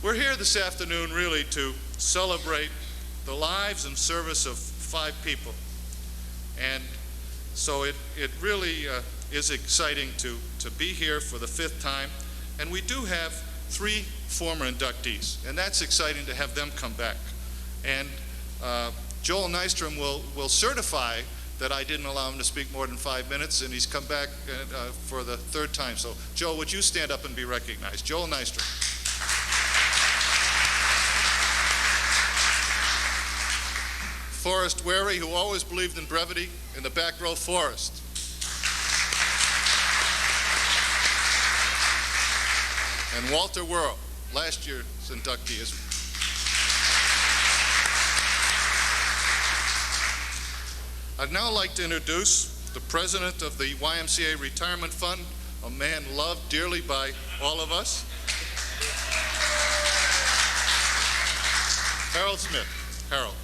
We're here this afternoon really to celebrate the lives and service of 5 people. And so it really is exciting to be here for the 5th time. And we do have 3 former inductees, and that's exciting to have them come back. And Joel Nystrom will certify that I didn't allow him to speak more than 5 minutes, and he's come back for the 3rd time. So, Joel, would you stand up and be recognized? Joel Nystrom. Forrest Wary, who always believed in brevity, in the back row. Forrest. And Walter Wuerl, last year's inductee. I'd now like to introduce the president of the YMCA Retirement Fund, a man loved dearly by all of us, Harold Smith. Harold.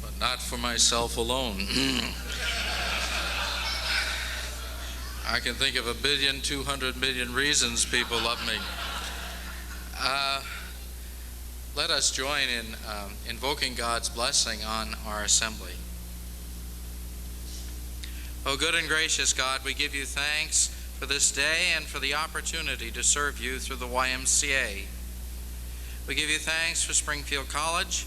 But not for myself alone. I can think of 1,200,000,000 reasons people love me. Let us join in invoking God's blessing on our assembly. Oh, good and gracious God, we give you thanks for this day and for the opportunity to serve you through the YMCA. We give you thanks for Springfield College,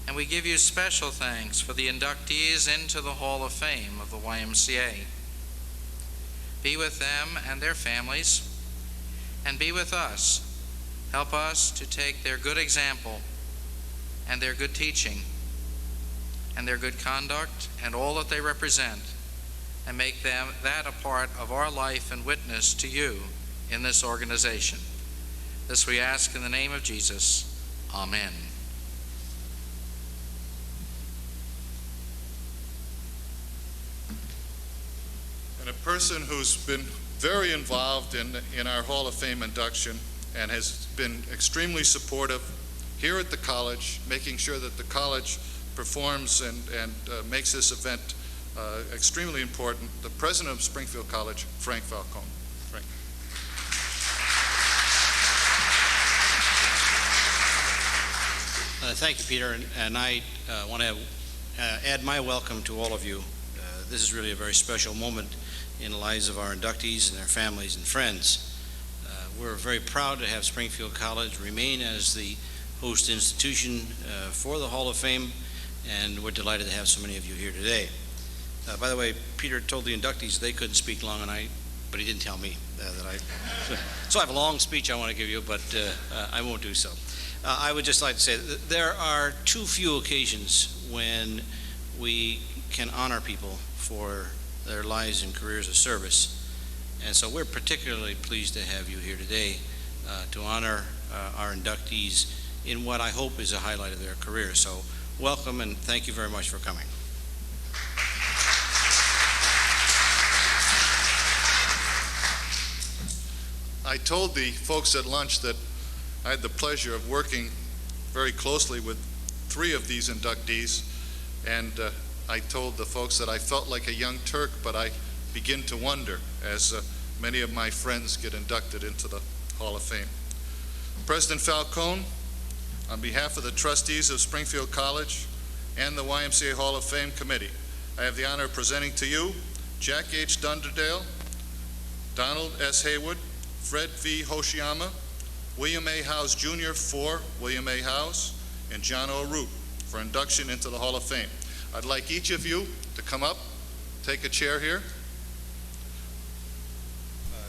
and we give you special thanks for the inductees into the Hall of Fame of the YMCA. Be with them and their families, and be with us. Help us to take their good example and their good teaching and their good conduct and all that they represent, and make that a part of our life and witness to you in this organization. This we ask in the name of Jesus. Amen. And a person who's been very involved in our Hall of Fame induction and has been extremely supportive here at the college, making sure that the college performs and makes this event extremely important, the president of Springfield College, Frank Falcone. Frank. Thank you, Peter, and I want to add my welcome to all of you. This is really a very special moment in the lives of our inductees and their families and friends. We're very proud to have Springfield College remain as the host institution for the Hall of Fame, and we're delighted to have so many of you here today. By the way, Peter told the inductees they couldn't speak long, but he didn't tell me that I. So I have a long speech I want to give you, but I won't do so. I would just like to say that there are too few occasions when we can honor people for their lives and careers of service. And so we're particularly pleased to have you here today to honor our inductees in what I hope is a highlight of their career. So welcome, and thank you very much for coming. I told the folks at lunch that I had the pleasure of working very closely with 3 of these inductees, and I told the folks that I felt like a young Turk, but I begin to wonder as many of my friends get inducted into the Hall of Fame. President Falcone, on behalf of the trustees of Springfield College and the YMCA Hall of Fame Committee, I have the honor of presenting to you Jack H. Dunderdale, Donald S. Haywood, Fred V. Hoshiyama, William A. Howes Jr. for William A. Howes, and John O. Root for induction into the Hall of Fame. I'd like each of you to come up, take a chair here.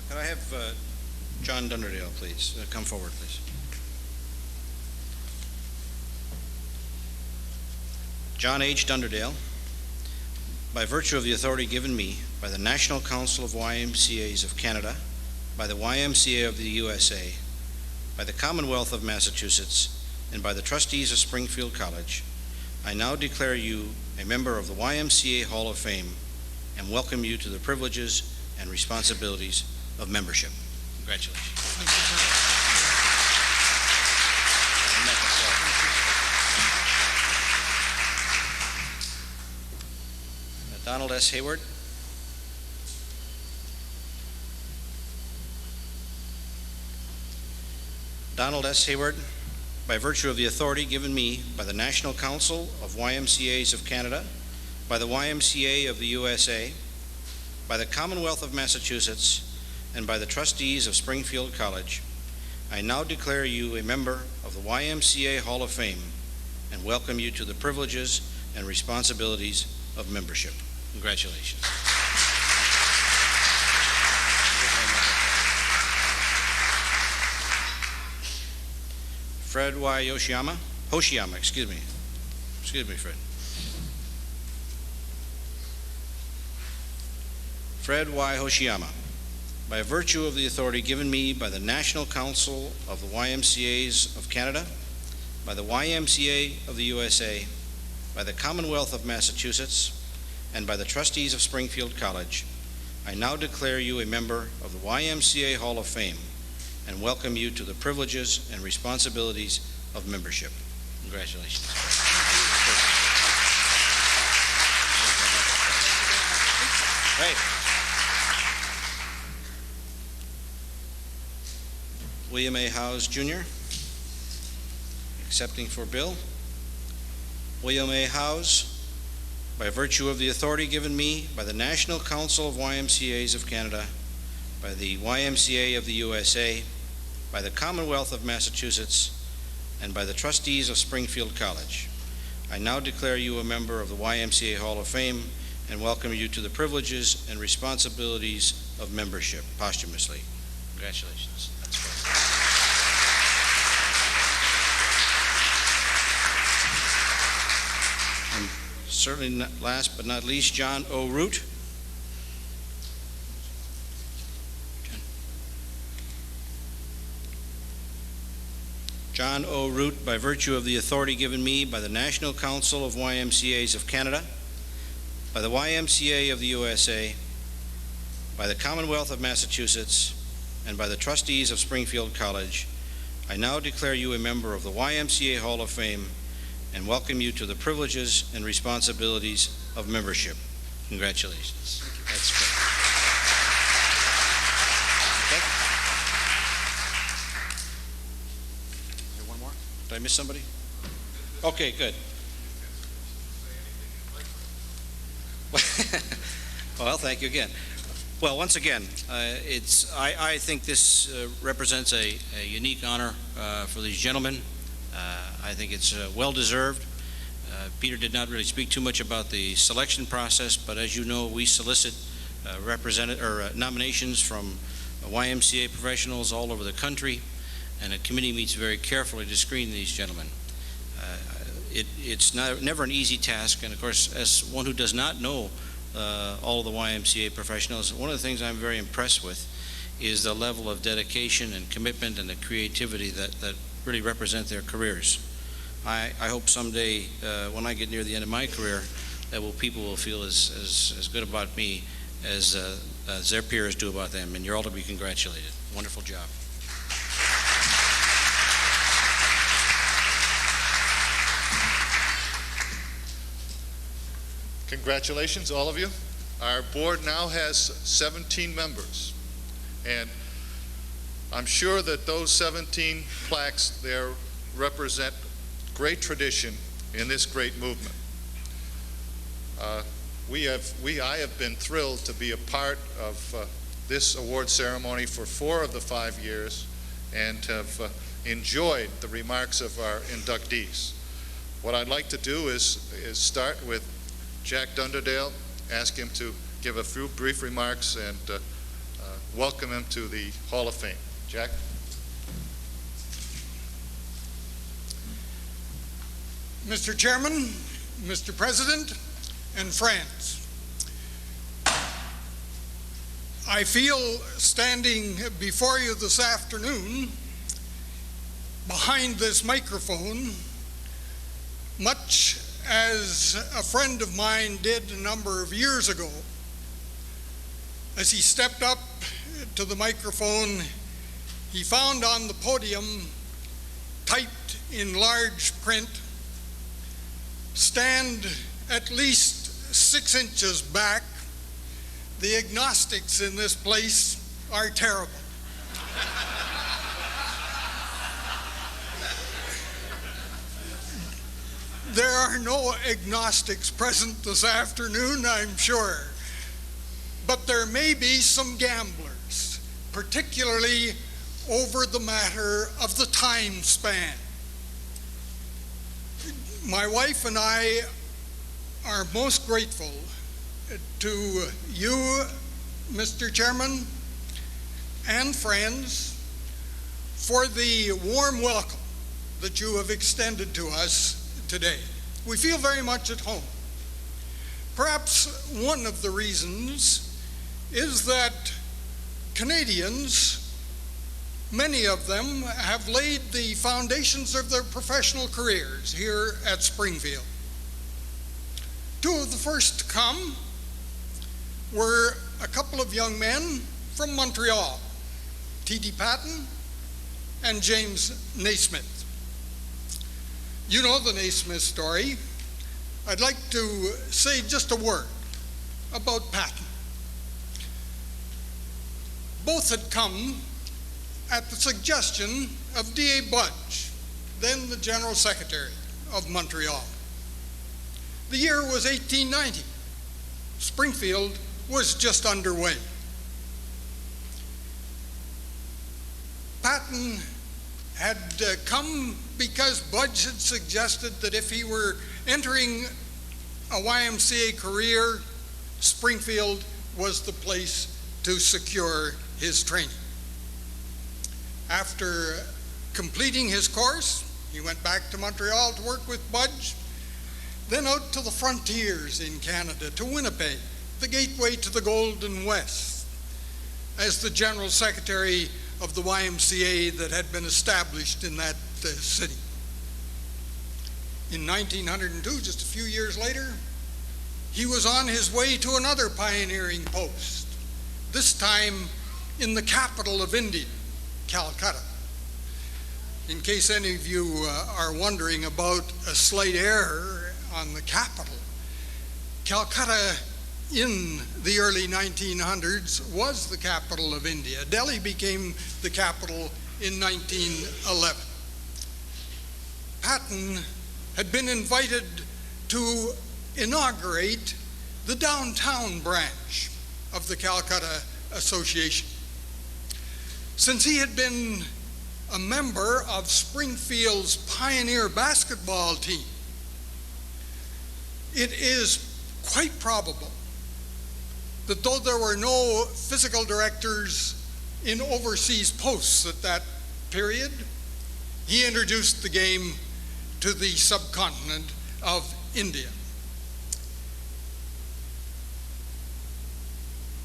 Could I have John Dunderdale, please? Come forward, please. John H. Dunderdale, by virtue of the authority given me by the National Council of YMCAs of Canada, by the YMCA of the USA, by the Commonwealth of Massachusetts, and by the trustees of Springfield College, I now declare you a member of the YMCA Hall of Fame and welcome you to the privileges and responsibilities of membership. Congratulations. Donald S. Hayward. Donald S. Hayward, by virtue of the authority given me by the National Council of YMCAs of Canada, by the YMCA of the USA, by the Commonwealth of Massachusetts, and by the trustees of Springfield College, I now declare you a member of the YMCA Hall of Fame and welcome you to the privileges and responsibilities of membership. Congratulations. Fred Y. Hoshiyama, excuse me, Fred. Fred Y. Hoshiyama, by virtue of the authority given me by the National Council of the YMCAs of Canada, by the YMCA of the USA, by the Commonwealth of Massachusetts, and by the trustees of Springfield College, I now declare you a member of the YMCA Hall of Fame and welcome you to the privileges and responsibilities of membership. Congratulations. Great. William A. Howes, Jr., accepting for Bill. William A. Howes, by virtue of the authority given me by the National Council of YMCAs of Canada, by the YMCA of the USA, by the Commonwealth of Massachusetts, and by the trustees of Springfield College, I now declare you a member of the YMCA Hall of Fame and welcome you to the privileges and responsibilities of membership posthumously. Congratulations. That's great. And certainly not last but not least, John O. Root. John O. Root, by virtue of the authority given me by the National Council of YMCAs of Canada, by the YMCA of the USA, by the Commonwealth of Massachusetts, and by the trustees of Springfield College, I now declare you a member of the YMCA Hall of Fame and welcome you to the privileges and responsibilities of membership. Congratulations. That's great. Okay. Is there one more? Did I miss somebody? Okay, good. Well, thank you again. Well, once again, I think this represents a unique honor for these gentlemen. I think it's well-deserved. Peter did not really speak too much about the selection process, but as you know, we solicit nominations from YMCA professionals all over the country, and a committee meets very carefully to screen these gentlemen. It's never an easy task, and of course, as one who does not know all of the YMCA professionals, one of the things I'm very impressed with is the level of dedication and commitment and the creativity that really represent their careers. I hope someday, when I get near the end of my career, that people will feel as good about me as their peers do about them, and you're all to be congratulated. Wonderful job. Congratulations, all of you. Our board now has 17 members, and I'm sure that those 17 plaques there represent great tradition in this great movement. I have been thrilled to be a part of this award ceremony for 4 of the 5 years and have enjoyed the remarks of our inductees. What I'd like to do is start with Jack Dunderdale, ask him to give a few brief remarks and welcome him to the Hall of Fame. Jack? Mr. Chairman, Mr. President, and friends, I feel standing before you this afternoon behind this microphone much as a friend of mine did a number of years ago. As he stepped up to the microphone, he found on the podium, typed in large print, "Stand at least 6 inches back. The agnostics in this place are terrible." There are no agnostics present this afternoon, I'm sure. But there may be some gamblers, particularly over the matter of the time span. My wife and I are most grateful to you, Mr. Chairman, and friends, for the warm welcome that you have extended to us today. We feel very much at home. Perhaps one of the reasons is that Canadians, many of them, have laid the foundations of their professional careers here at Springfield. Two of the first to come were a couple of young men from Montreal, T.D. Patton and James Naismith. You know the Naismith story. I'd like to say just a word about Patton. Both had come at the suggestion of D.A. Budge, then the General Secretary of Montreal. The year was 1890. Springfield was just underway. Patton had come because Budge had suggested that if he were entering a YMCA career, Springfield was the place to secure his training. After completing his course, he went back to Montreal to work with Budge, then out to the frontiers in Canada, to Winnipeg, the gateway to the Golden West, as the General Secretary of the YMCA that had been established in that city. In 1902, just a few years later, he was on his way to another pioneering post, this time in the capital of India, Calcutta. In case any of you are wondering about a slight error on the capital, Calcutta in the early 1900s was the capital of India. Delhi became the capital in 1911. Patton had been invited to inaugurate the downtown branch of the Calcutta Association. Since he had been a member of Springfield's pioneer basketball team, it is quite probable that though there were no physical directors in overseas posts at that period, he introduced the game to the subcontinent of India.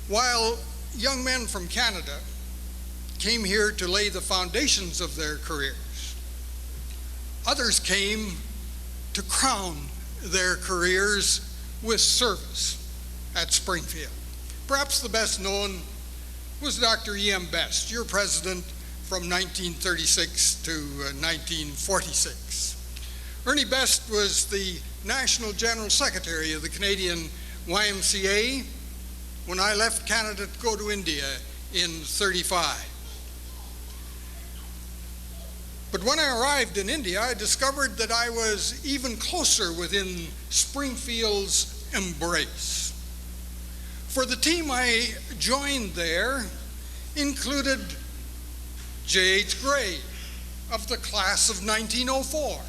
While young men from Canada came here to lay the foundations of their careers, others came to crown their careers with service at Springfield. Perhaps the best known was Dr. E.M. Best, your president from 1936 to 1946. Ernie Best was the National General Secretary of the Canadian YMCA when I left Canada to go to India in '35. But when I arrived in India, I discovered that I was even closer within Springfield's embrace. For the team I joined there included J.H. Gray of the class of 1904,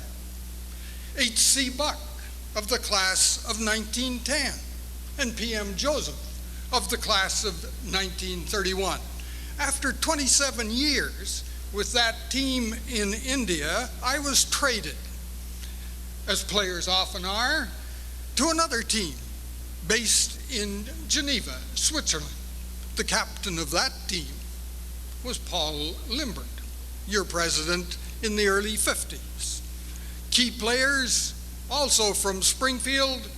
H.C. Buck of the class of 1910, and P.M. Joseph of the class of 1931. After 27 years with that team in India, I was traded, as players often are, to another team based in Geneva, Switzerland. The captain of that team was Paul Limbert, your president in the early 50s. Key players, also from Springfield,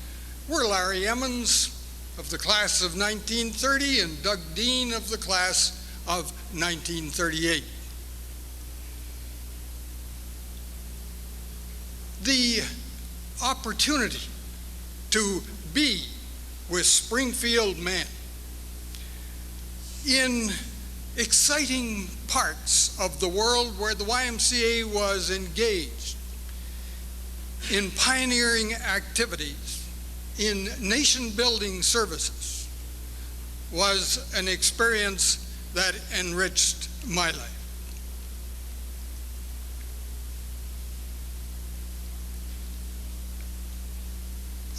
were Larry Emmons of the class of 1930 and Doug Dean of the class of 1938. The opportunity to be with Springfield men in exciting parts of the world where the YMCA was engaged in pioneering activities, in nation-building services, was an experience that enriched my life.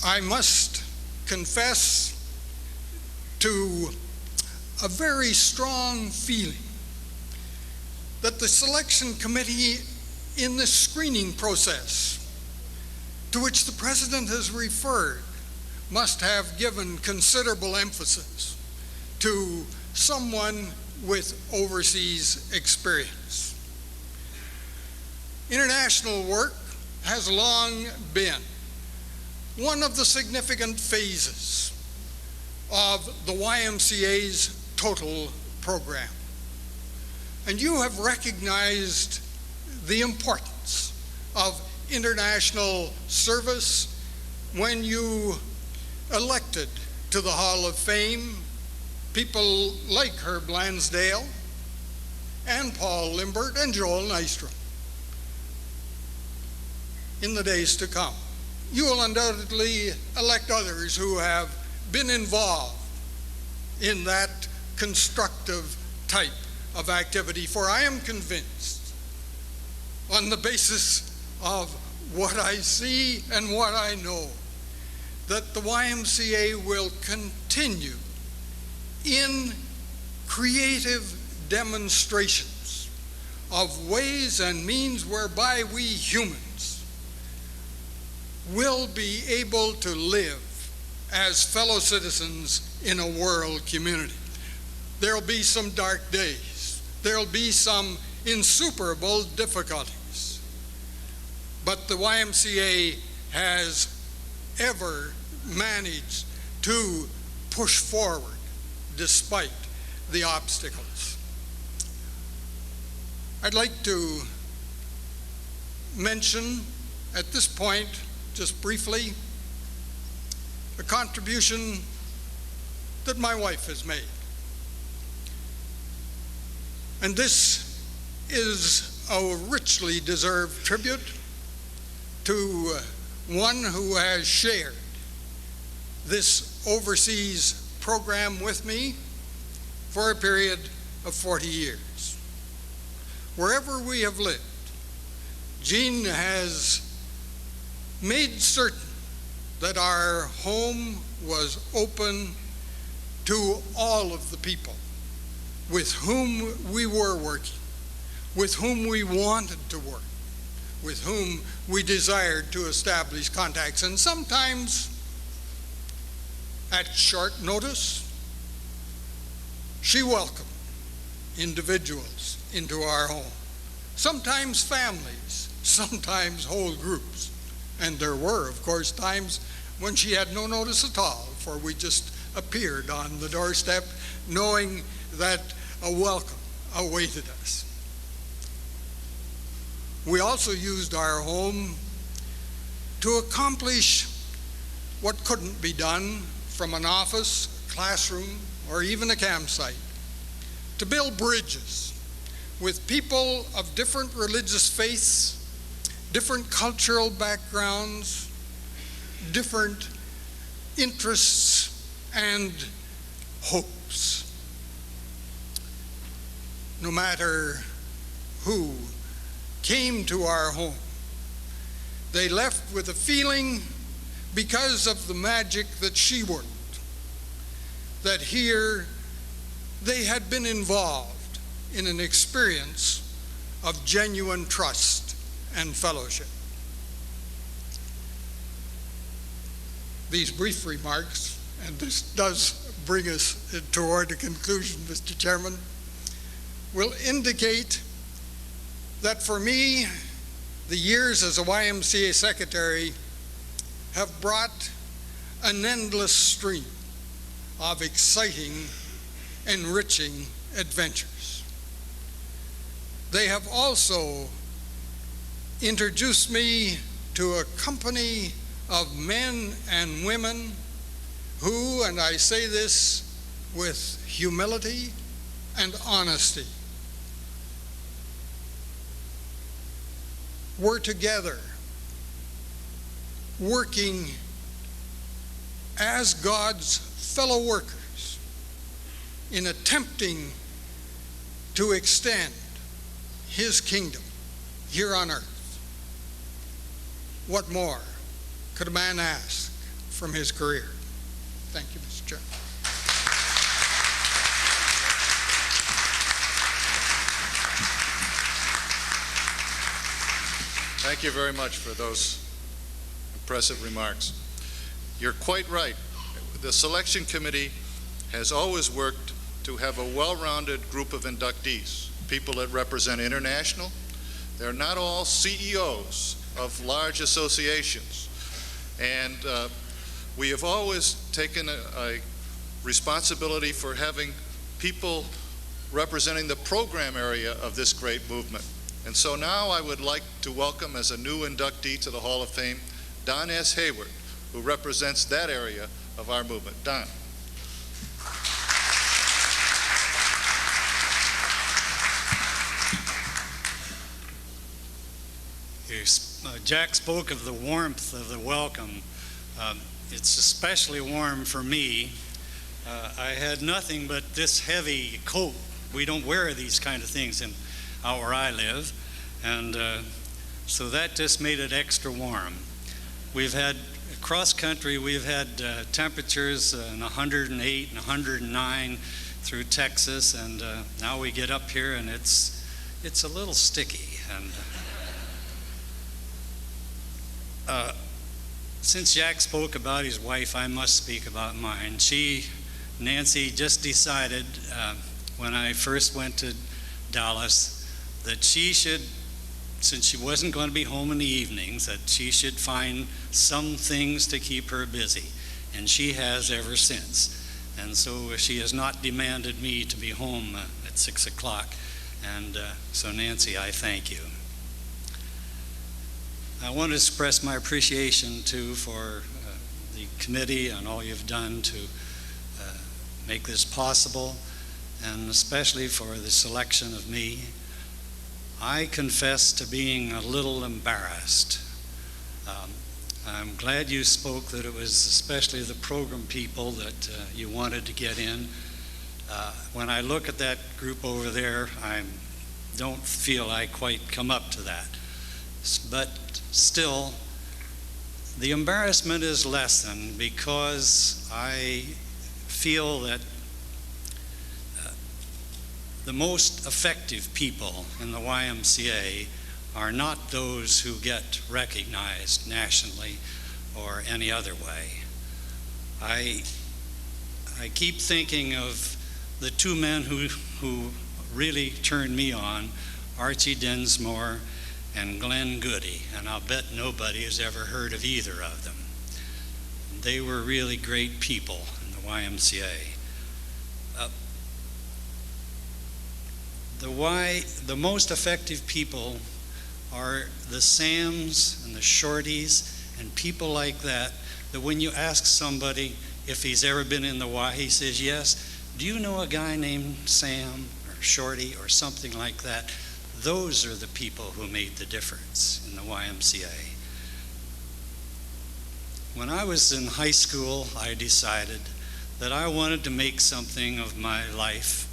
I must confess to a very strong feeling that the selection committee in the screening process to which the President has referred must have given considerable emphasis to someone with overseas experience. International work has long been one of the significant phases of the YMCA's total program. And you have recognized the importance of international service when you elected to the Hall of Fame people like Herb Lansdale and Paul Limbert and Joel Nystrom. In the days to come, you will undoubtedly elect others who have been involved in that constructive type of activity, for I am convinced, on the basis of what I see and what I know, that the YMCA will continue in creative demonstrations of ways and means whereby we humans will be able to live as fellow citizens in a world community. There'll be some dark days. There'll be some insuperable difficulties. But the YMCA has ever managed to push forward despite the obstacles. I'd like to mention at this point, just briefly, a contribution that my wife has made. And this is a richly deserved tribute to one who has shared this overseas program with me for a period of 40 years. Wherever we have lived, Jean has made certain that our home was open to all of the people with whom we were working, with whom we wanted to work, with whom we desired to establish contacts, and sometimes at short notice, she welcomed individuals into our home, sometimes families, sometimes whole groups. And there were, of course, times when she had no notice at all, for we just appeared on the doorstep knowing that a welcome awaited us. We also used our home to accomplish what couldn't be done from an office, a classroom, or even a campsite, to build bridges with people of different religious faiths, different cultural backgrounds, different interests and hopes. No matter who came to our home, they left with a feeling, because of the magic that she worked, that here they had been involved in an experience of genuine trust and fellowship. These brief remarks, and this does bring us toward a conclusion, Mr. Chairman, will indicate that for me, the years as a YMCA secretary have brought an endless stream of exciting, enriching adventures. They have also introduced me to a company of men and women who, and I say this with humility and honesty, were together working as God's fellow workers in attempting to extend His kingdom here on earth. What more could a man ask from his career? Thank you, Mr. Chairman. Thank you very much for those impressive remarks. You're quite right. The selection committee has always worked to have a well-rounded group of inductees, people that represent international. They're not all CEOs of large associations. And we have always taken a responsibility for having people representing the program area of this great movement. And so now I would like to welcome as a new inductee to the Hall of Fame, Don S. Hayward, who represents that area of our movement. Don. Jack spoke of the warmth of the welcome. It's especially warm for me. I had nothing but this heavy coat. We don't wear these kind of things out where I live, and so that just made it extra warm. We've had cross country, we've had temperatures in 108 and 109 through Texas, and now we get up here and it's a little sticky. And since Jack spoke about his wife, I must speak about mine. Nancy, just decided when I first went to Dallas that she should, since she wasn't going to be home in the evenings, that she should find some things to keep her busy. And she has ever since. And so she has not demanded me to be home at 6 o'clock. And so Nancy, I thank you. I want to express my appreciation too for the committee and all you've done to make this possible, and especially for the selection of me. I confess to being a little embarrassed. I'm glad you spoke that it was especially the program people that you wanted to get in. When I look at that group over there, I don't feel I quite come up to that. But still, the embarrassment is lessened because I feel that the most effective people in the YMCA are not those who get recognized nationally or any other way. I keep thinking of the two men who really turned me on, Archie Dinsmore and Glenn Goody, and I'll bet nobody has ever heard of either of them. They were really great people in the YMCA. The most effective people are the Sams and the Shorties and people like that, that when you ask somebody if he's ever been in the Y, he says yes. Do you know a guy named Sam or Shorty or something like that? Those are the people who made the difference in the YMCA. When I was in high school, I decided that I wanted to make something of my life,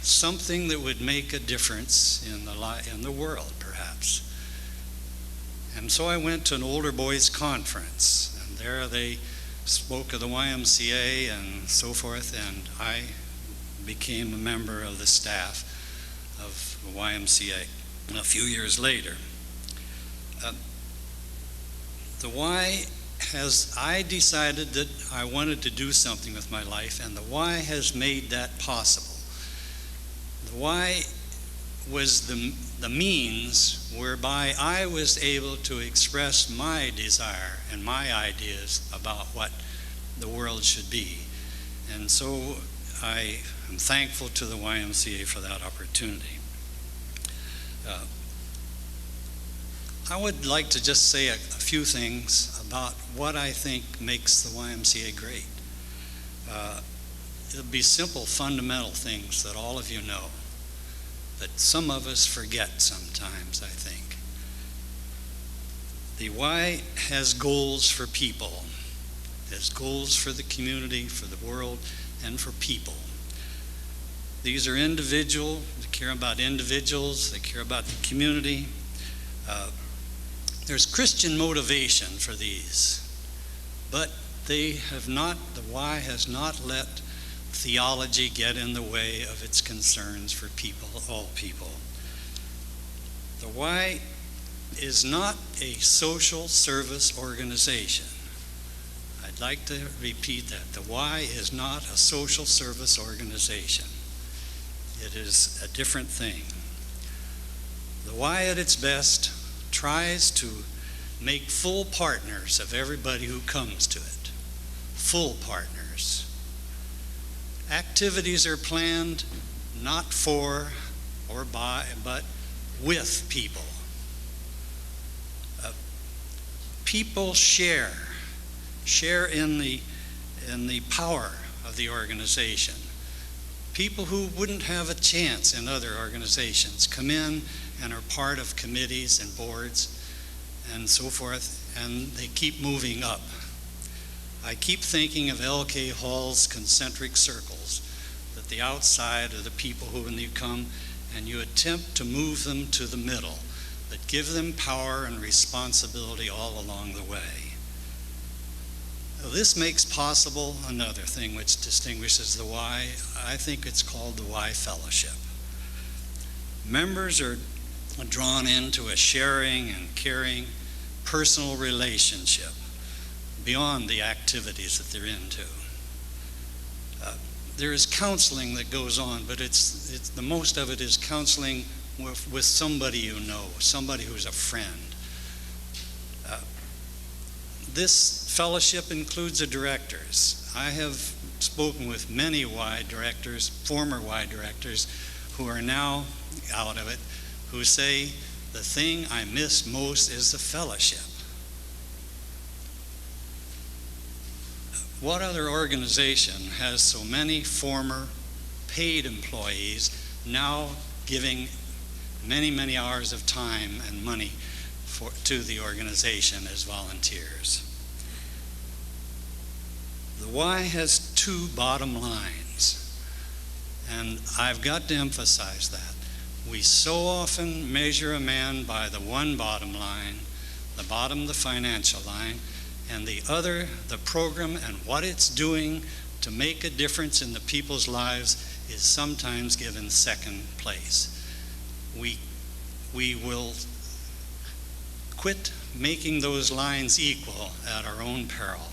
something that would make a difference in the world, perhaps. And so I went to an older boys conference, and there they spoke of the YMCA and so forth, and I became a member of the staff of the YMCA a few years later. I decided that I wanted to do something with my life, and the Y has made that possible. The Y was the means whereby I was able to express my desire and my ideas about what the world should be. And so I am thankful to the YMCA for that opportunity. I would like to just say a few things about what I think makes the YMCA great. It'll be simple, fundamental things that all of you know, but some of us forget sometimes, I think. The Y has goals for people. It has goals for the community, for the world, and for people. These are individual. They care about individuals. They care about the community. There's Christian motivation for these, but the Y has not let theology get in the way of its concerns for people, all people. The Y is not a social service organization. I'd like to repeat that. The Y is not a social service organization. It is a different thing. The Y at its best tries to make full partners of everybody who comes to it. Full partners. Activities are planned not for or by, but with people. People share in the power of the organization. People who wouldn't have a chance in other organizations come in and are part of committees and boards and so forth, and they keep moving up. I keep thinking of L.K. Hall's concentric circles, that the outside are the people who, when you come and you attempt to move them to the middle, that give them power and responsibility all along the way. This makes possible another thing which distinguishes the Y. I think it's called the Y Fellowship. Members are drawn into a sharing and caring personal relationship beyond the activities that they're into. There is counseling that goes on, but it's the most of it is counseling with somebody you know, somebody who's a friend. This fellowship includes the directors. I have spoken with many Y directors, former Y directors, who are now out of it, who say, the thing I miss most is the fellowship. What other organization has so many former paid employees now giving many, many hours of time and money to the organization as volunteers? The Y has two bottom lines, and I've got to emphasize that. We so often measure a man by the one bottom line, the bottom, the financial line, and the other, the program and what it's doing to make a difference in the people's lives is sometimes given second place. We will quit making those lines equal at our own peril.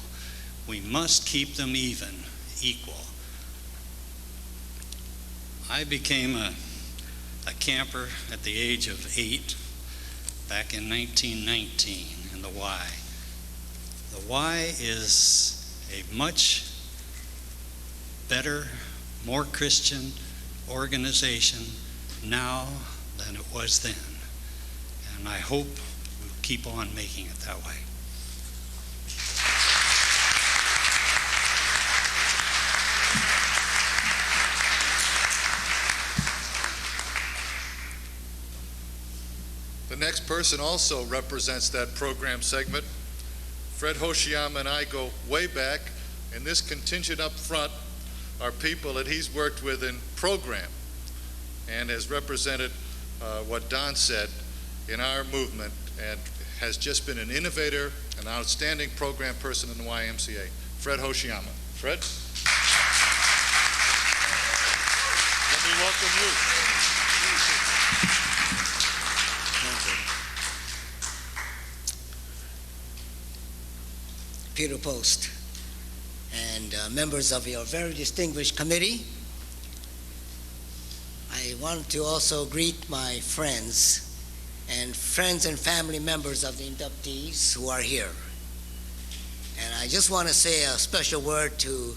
We must keep them equal. I became a camper at the age of 8 back in 1919 in the Y. The Y is a much better, more Christian organization now than it was then. And I hope we'll keep on making it that way. The next person also represents that program segment. Fred Hoshiyama and I go way back, and this contingent up front are people that he's worked with in program and has represented what Don said in our movement, and has just been an innovator, an outstanding program person in the YMCA. Fred Hoshiyama. Fred? Let me welcome you. Peter Post and members of your very distinguished committee. I want to also greet my friends and family members of the inductees who are here. And I just want to say a special word to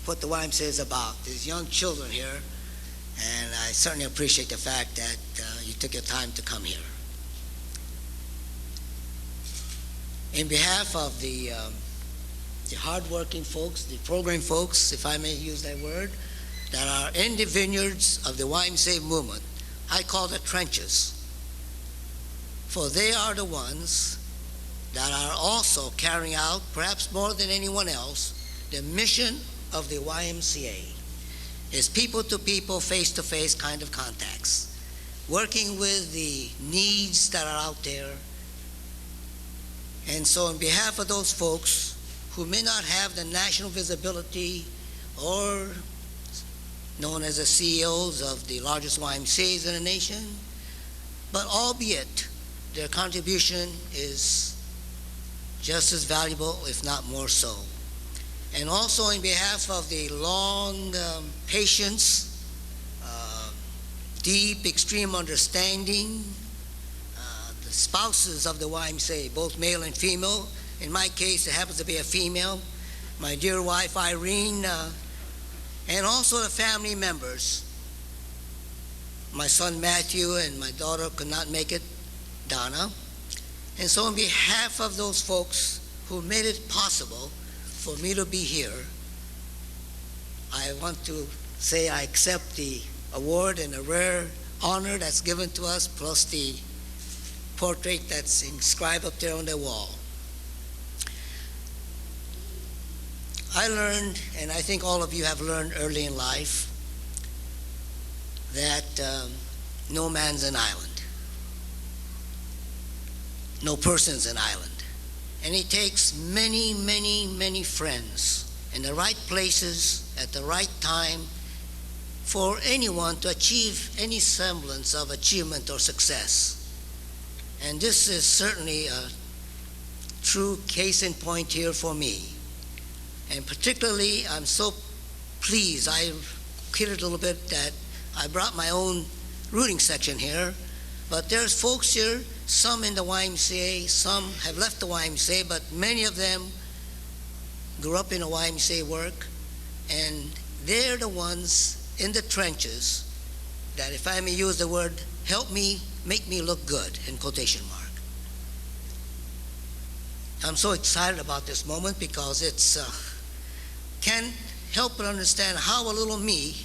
what the YMCA is about, these young children here, and I certainly appreciate the fact that you took your time to come here. In behalf of the hardworking folks, the program folks, if I may use that word, that are in the vineyards of the YMCA movement, I call the trenches. for they are the ones that are also carrying out, perhaps more than anyone else, the mission of the YMCA. Is people-to-people, face-to-face kind of contacts, working with the needs that are out there. And so on behalf of those folks who may not have the national visibility or known as the CEOs of the largest YMCAs in the nation, but albeit their contribution is just as valuable, if not more so. And also on behalf of the long patience, deep, extreme understanding, the spouses of the YMCA, both male and female. In my case, it happens to be a female, my dear wife, Irene, and also the family members. My son, Matthew, and my daughter could not make it, Donna. And so on behalf of those folks who made it possible for me to be here, I want to say I accept the award and a rare honor that's given to us, plus the portrait that's inscribed up there on the wall. I learned, and I think all of you have learned early in life, that no man's an island. No person's an island. And it takes many, many, many friends in the right places at the right time for anyone to achieve any semblance of achievement or success. And this is certainly a true case in point here for me. And particularly, I'm so pleased, I kidded a little bit that I brought my own rooting section here, but there's folks here, some in the YMCA, some have left the YMCA, but many of them grew up in a YMCA work, and they're the ones in the trenches that, if I may use the word, help me, make me look good, in quotation mark. I'm so excited about this moment because it's, can't help but understand how a little me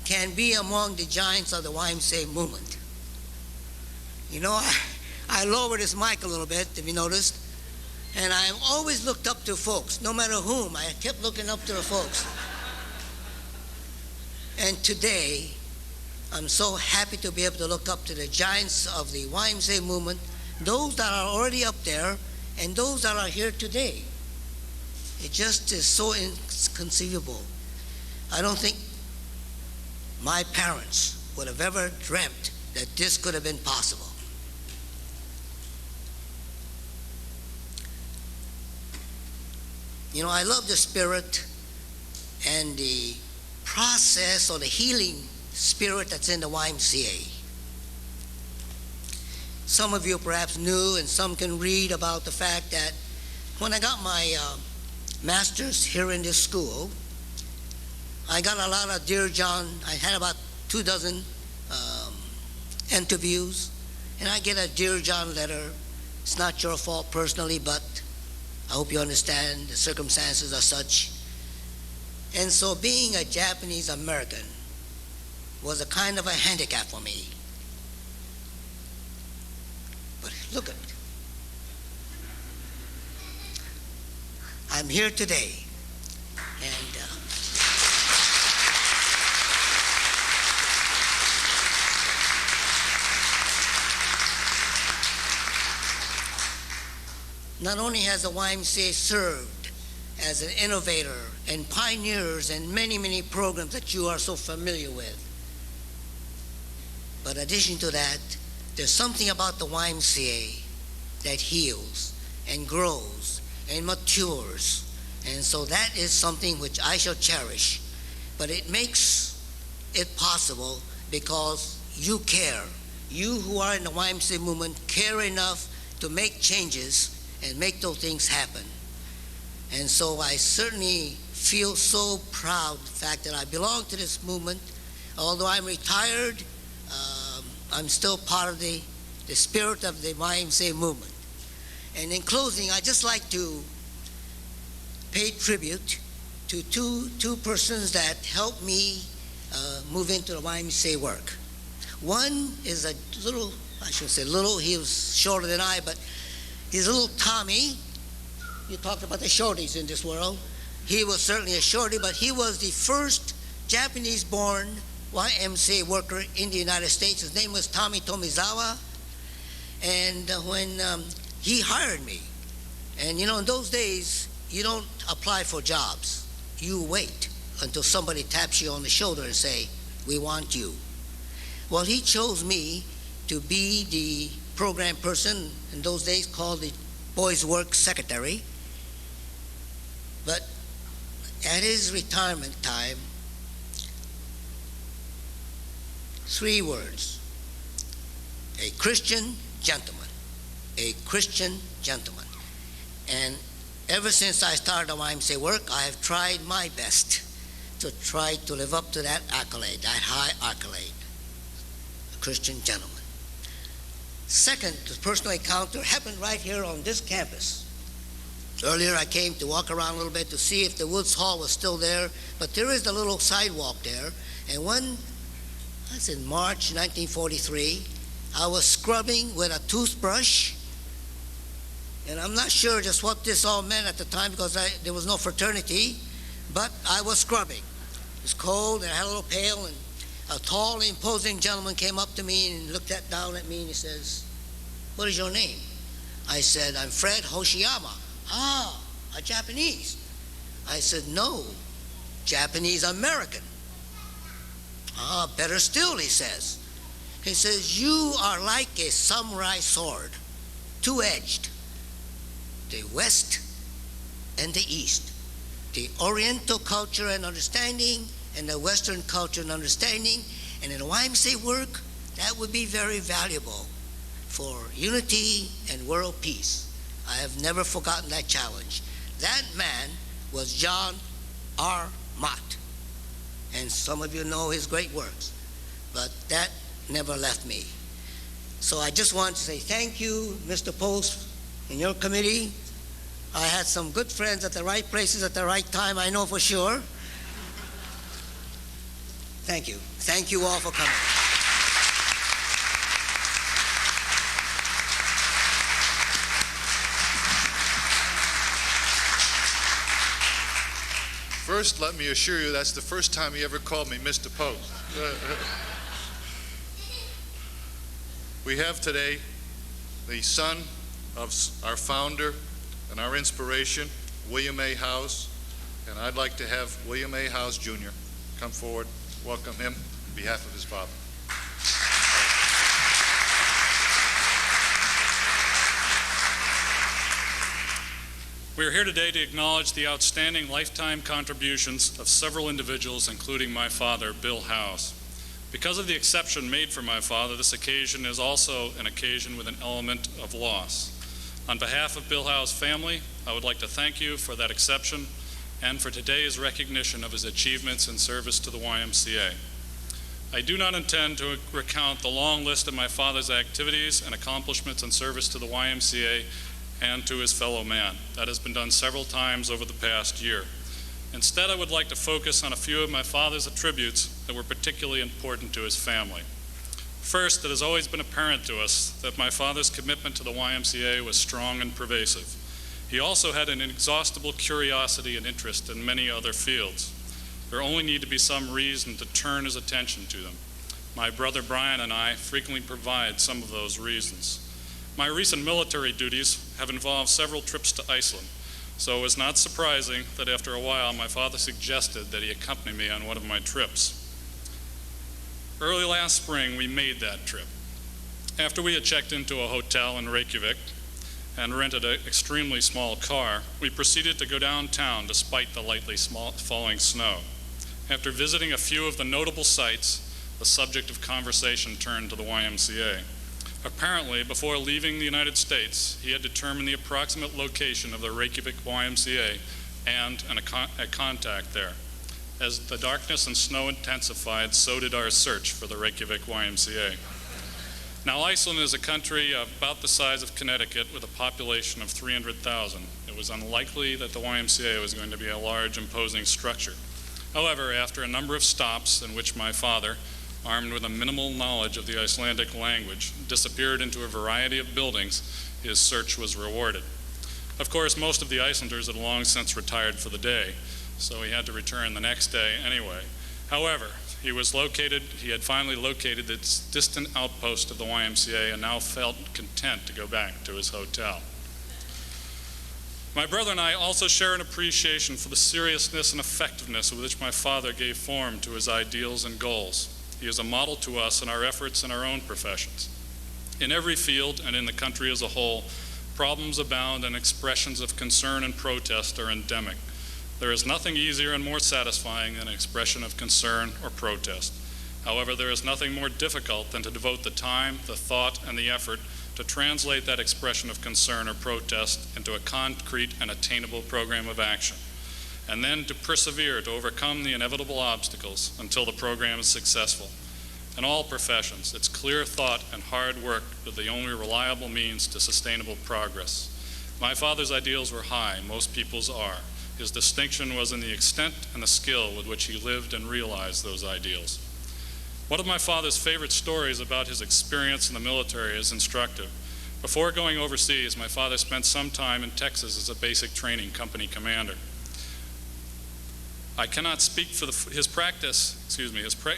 can be among the giants of the YMCA movement. You know, I lowered this mic a little bit, if you noticed, and I always looked up to folks, no matter whom, I kept looking up to the folks. And today, I'm so happy to be able to look up to the giants of the YMCA movement, those that are already up there, and those that are here today. It just is so inconceivable. I don't think my parents would have ever dreamt that this could have been possible. You know, I love the spirit and the process or the healing spirit that's in the YMCA. Some of you perhaps knew, and some can read about the fact that when I got my master's here in this school, I got a lot of Dear John. I had about 24 interviews, and I get a Dear John letter. It's not your fault personally, but I hope you understand the circumstances are such. And so being a Japanese American was a kind of a handicap for me. But look at it. I'm here today, and not only has the YMCA served as an innovator and pioneers in many, many programs that you are so familiar with, but in addition to that, there's something about the YMCA that heals and grows and matures. And so that is something which I shall cherish. But it makes it possible because you care. You who are in the YMCA movement care enough to make changes and make those things happen. And so I certainly feel so proud of the fact that I belong to this movement. Although I'm retired, I'm still part of the spirit of the YMCA movement. And in closing, I'd just like to pay tribute to two persons that helped me move into the YMCA work. One is a little I shouldn't say little, he was shorter than I, but he's a little Tommy. You talked about the shorties in this world. He was certainly a shorty, but he was the first Japanese-born YMCA worker in the United States. His name was Tommy Tomizawa, and when he hired me, and you know, in those days, you don't apply for jobs. You wait until somebody taps you on the shoulder and say, "We want you." Well, he chose me to be the program person, in those days called the Boys Work Secretary. But at his retirement time, 3 words: a Christian gentleman, a Christian gentleman. And ever since I started YMCA work, I have tried my best to try to live up to that accolade, that high accolade, a Christian gentleman. Second, the personal encounter happened right here on this campus. Earlier I came to walk around a little bit to see if the Woods Hall was still there, but there is the little sidewalk there. And when, that's in March 1943, I was scrubbing with a toothbrush, and I'm not sure just what this all meant at the time because there was no fraternity, but I was scrubbing. It was cold and I had a little pail, and a tall, imposing gentleman came up to me and looked down at me and he says, "What is your name?" I said, "I'm Fred Hoshiyama." "Ah, a Japanese." I said, "No, Japanese American." "Ah, better still," he says. He says, "You are like a samurai sword, two-edged, the West and the East, the Oriental culture and understanding and the Western culture and understanding, and in YMCA work, that would be very valuable for unity and world peace." I have never forgotten that challenge. That man was John R. Mott, and some of you know his great works, but that never left me. So I just want to say thank you, Mr. Post, and your committee. I had some good friends at the right places at the right time, I know for sure. Thank you. Thank you all for coming. First, let me assure you that's the first time he ever called me Mr. Post. We have today the son of our founder and our inspiration, William A. Howes, and I'd like to have William A. Howes Jr. come forward, welcome him on behalf of his father. We are here today to acknowledge the outstanding lifetime contributions of several individuals, including my father, Bill Howes. Because of the exception made for my father, this occasion is also an occasion with an element of loss. On behalf of Bill Howes' family, I would like to thank you for that exception and for today's recognition of his achievements in service to the YMCA. I do not intend to recount the long list of my father's activities and accomplishments in service to the YMCA and to his fellow man. That has been done several times over the past year. Instead, I would like to focus on a few of my father's attributes that were particularly important to his family. First, it has always been apparent to us that my father's commitment to the YMCA was strong and pervasive. He also had an inexhaustible curiosity and interest in many other fields. There only need to be some reason to turn his attention to them. My brother Brian and I frequently provide some of those reasons. My recent military duties have involved several trips to Iceland, so it was not surprising that after a while my father suggested that he accompany me on one of my trips. Early last spring, we made that trip. After we had checked into a hotel in Reykjavik and rented an extremely small car, we proceeded to go downtown despite the lightly falling snow. After visiting a few of the notable sites, the subject of conversation turned to the YMCA. Apparently, before leaving the United States, he had determined the approximate location of the Reykjavik YMCA and a contact there. As the darkness and snow intensified, so did our search for the Reykjavik YMCA. Now, Iceland is a country about the size of Connecticut with a population of 300,000. It was unlikely that the YMCA was going to be a large, imposing structure. However, after a number of stops in which my father, armed with a minimal knowledge of the Icelandic language, disappeared into a variety of buildings, his search was rewarded. Of course, most of the Icelanders had long since retired for the day, so he had to return the next day anyway. However, he had finally located this distant outpost of the YMCA and now felt content to go back to his hotel. My brother and I also share an appreciation for the seriousness and effectiveness with which my father gave form to his ideals and goals. He is a model to us in our efforts in our own professions. In every field and in the country as a whole, problems abound and expressions of concern and protest are endemic. There is nothing easier and more satisfying than an expression of concern or protest. However, there is nothing more difficult than to devote the time, the thought, and the effort to translate that expression of concern or protest into a concrete and attainable program of action, and then to persevere to overcome the inevitable obstacles until the program is successful. In all professions, it's clear thought and hard work are the only reliable means to sustainable progress. My father's ideals were high, most people's are. His distinction was in the extent and the skill with which he lived and realized those ideals. One of my father's favorite stories about his experience in the military is instructive. Before going overseas, my father spent some time in Texas as a basic training company commander. I cannot speak for his practice,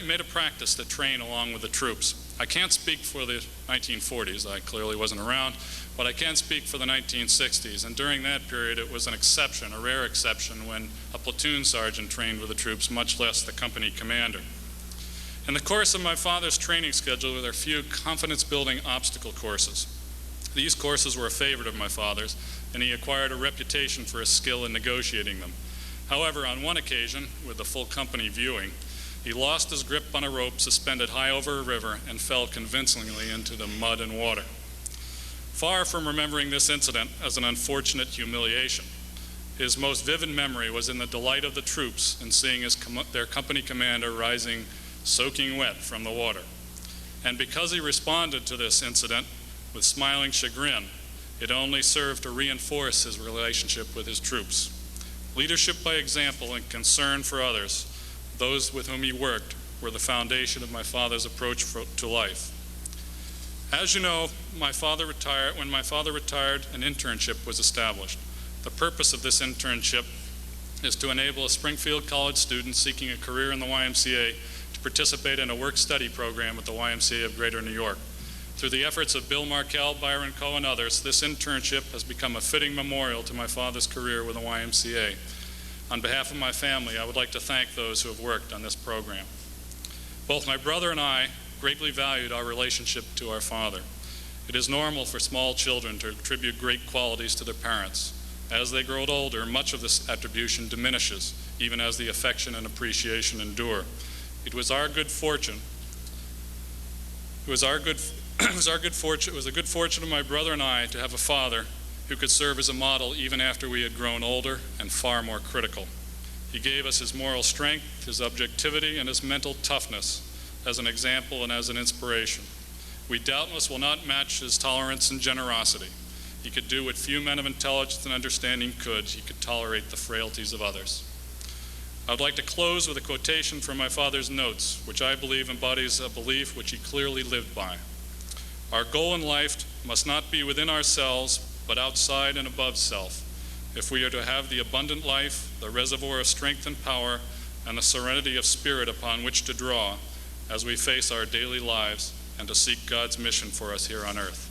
made a practice to train along with the troops. I can't speak for the 1940s, I clearly wasn't around, but I can speak for the 1960s, and during that period it was an exception, a rare exception, when a platoon sergeant trained with the troops, much less the company commander. In the course of my father's training schedule were a few confidence-building obstacle courses. These courses were a favorite of my father's, and he acquired a reputation for his skill in negotiating them. However, on one occasion, with the full company viewing, he lost his grip on a rope suspended high over a river and fell convincingly into the mud and water. Far from remembering this incident as an unfortunate humiliation, his most vivid memory was in the delight of the troops in seeing their company commander rising soaking wet from the water. And because he responded to this incident with smiling chagrin, it only served to reinforce his relationship with his troops. Leadership by example and concern for others, those with whom he worked, were the foundation of my father's approach to life. As you know, when my father retired, an internship was established. The purpose of this internship is to enable a Springfield College student seeking a career in the YMCA to participate in a work-study program at the YMCA of Greater New York. Through the efforts of Bill Markell, Byron Coe, and others, this internship has become a fitting memorial to my father's career with the YMCA. On behalf of my family, I would like to thank those who have worked on this program. Both my brother and I greatly valued our relationship to our father. It is normal for small children to attribute great qualities to their parents. As they grow older, much of this attribution diminishes, even as the affection and appreciation endure. It was a good fortune of my brother and I to have a father who could serve as a model even after we had grown older and far more critical. He gave us his moral strength, his objectivity, and his mental toughness as an example and as an inspiration. We doubtless will not match his tolerance and generosity. He could do what few men of intelligence and understanding could. He could tolerate the frailties of others. I would like to close with a quotation from my father's notes, which I believe embodies a belief which he clearly lived by. Our goal in life must not be within ourselves, but outside and above self, if we are to have the abundant life, the reservoir of strength and power, and the serenity of spirit upon which to draw as we face our daily lives and to seek God's mission for us here on earth.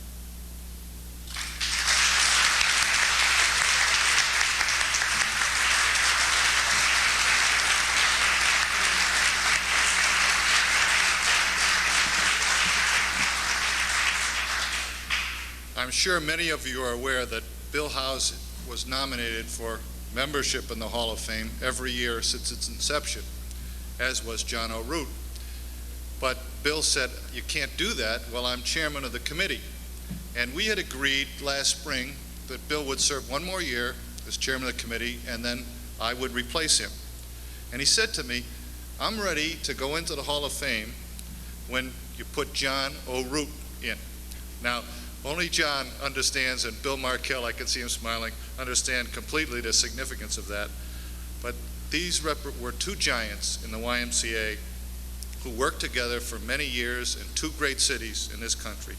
I'm sure many of you are aware that Bill Howes was nominated for membership in the Hall of Fame every year since its inception, as was John O'Rourke. But Bill said, you can't do that. Well, I'm chairman of the committee. And we had agreed last spring that Bill would serve one more year as chairman of the committee, and then I would replace him. And he said to me, I'm ready to go into the Hall of Fame when you put John O'Rourke in. Now, only John understands, and Bill Markell, I can see him smiling, understand completely the significance of that. But these were two giants in the YMCA who worked together for many years in two great cities in this country.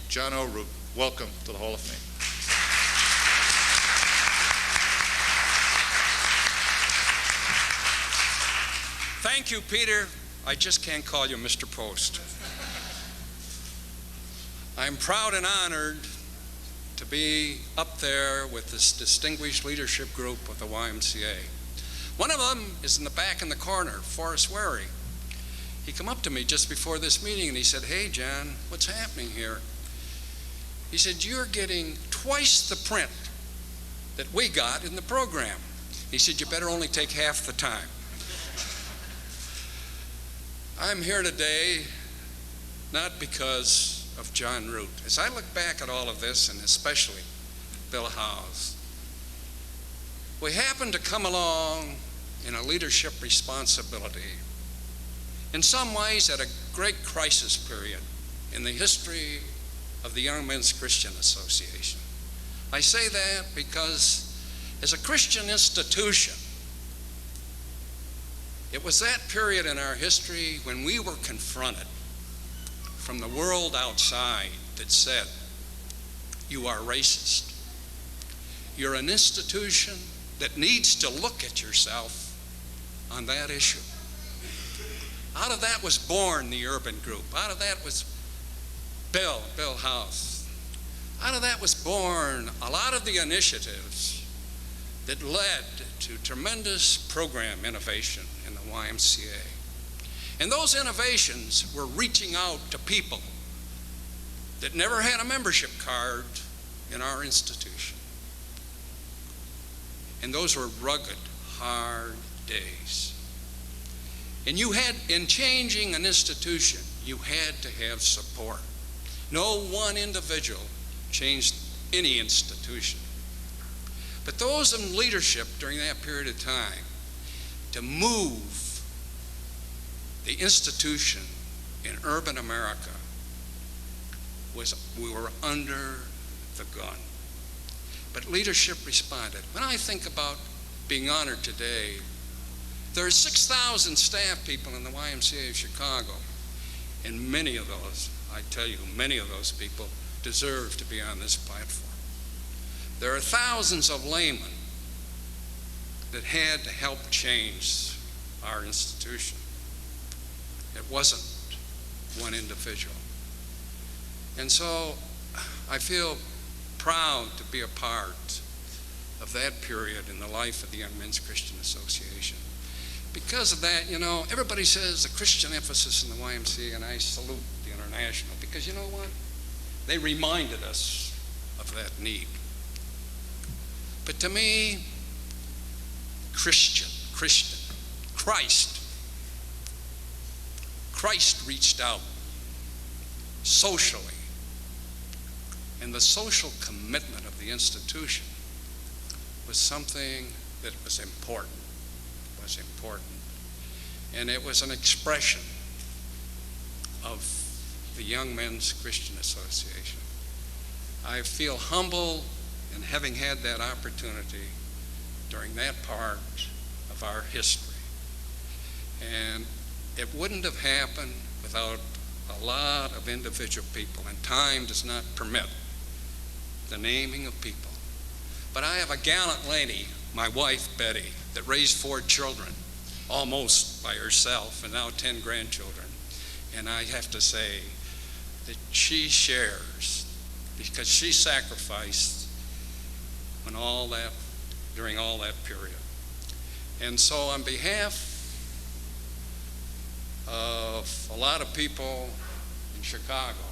John O'Rourke, welcome to the Hall of Fame. Thank you, Peter. I just can't call you Mr. Post. I'm proud and honored to be up there with this distinguished leadership group of the YMCA. One of them is in the back in the corner, Forrest Wary. He came up to me just before this meeting and he said, "Hey, John, what's happening here?" He said, "You're getting twice the print that we got in the program." He said, "You better only take half the time." I'm here today not because of John Root. As I look back at all of this, and especially Bill Howes, we happen to come along in a leadership responsibility, in some ways at a great crisis period in the history of the Young Men's Christian Association. I say that because as a Christian institution, it was that period in our history when we were confronted from the world outside that said, "You are racist. You're an institution that needs to look at yourself on that issue." Out of that was born the Urban Group. Out of that was Bill House. Out of that was born a lot of the initiatives that led to tremendous program innovation in the YMCA. And those innovations were reaching out to people that never had a membership card in our institution. And those were rugged, hard days. And in changing an institution, you had to have support. No one individual changed any institution. But those in leadership during that period of time to move the institution in urban America we were under the gun. But leadership responded. When I think about being honored today, there are 6,000 staff people in the YMCA of Chicago, and many of those, I tell you, many of those people deserve to be on this platform. There are thousands of laymen that had to help change our institution. It wasn't one individual. And so I feel proud to be a part of that period in the life of the Young Men's Christian Association. Because of that, everybody says the Christian emphasis in the YMCA, and I salute the International, because you know what? They reminded us of that need. But to me, Christ reached out socially, and the social commitment of the institution was something that was important. And it was an expression of the Young Men's Christian Association. I feel humble in having had that opportunity during that part of our history. And it wouldn't have happened without a lot of individual people, and time does not permit the naming of people. But I have a gallant lady, my wife Betty, that raised 4 children, almost by herself, and now 10 grandchildren. And I have to say that she shares, because she sacrificed during all that period. And so on behalf of a lot of people in Chicago,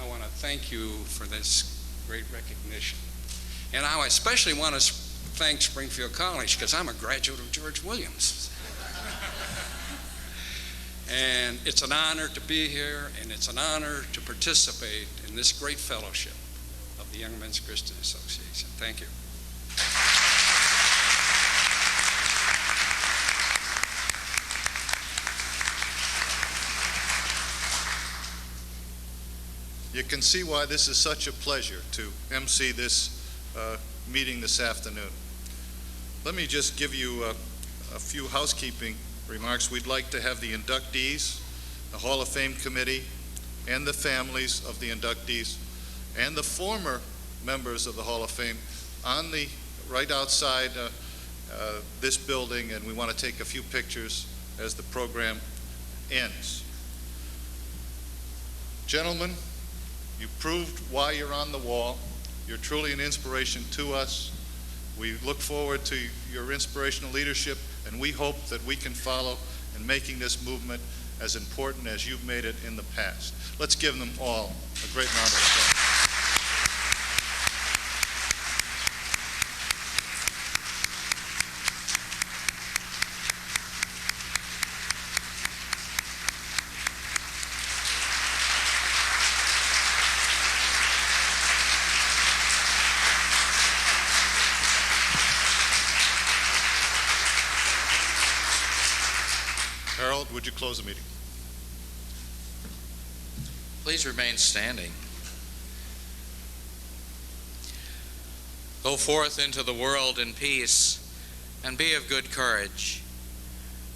I want to thank you for this great recognition. And I especially want to thank Springfield College, because I'm a graduate of George Williams. And it's an honor to be here, and it's an honor to participate in this great fellowship of the Young Men's Christian Association. Thank you. You can see why this is such a pleasure to MC this meeting this afternoon. Let me just give you a few housekeeping remarks, we'd like to have the inductees, the Hall of Fame committee, and the families of the inductees, and the former members of the Hall of Fame on the right outside this building, and we want to take a few pictures as the program ends. Gentlemen, you proved why you're on the wall. You're truly an inspiration to us. We look forward to your inspirational leadership, and we hope that we can follow in making this movement as important as you've made it in the past. Let's give them all a great round of applause. Harold, would you close the meeting? Please remain standing. Go forth into the world in peace and be of good courage.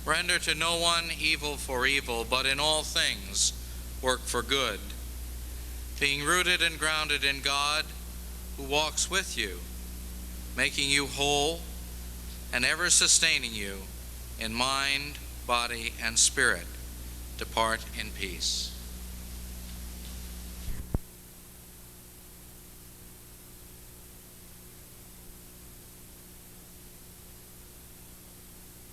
Render to no one evil for evil, but in all things work for good, being rooted and grounded in God, who walks with you, making you whole and ever sustaining you in mind, body, and spirit. Depart in peace.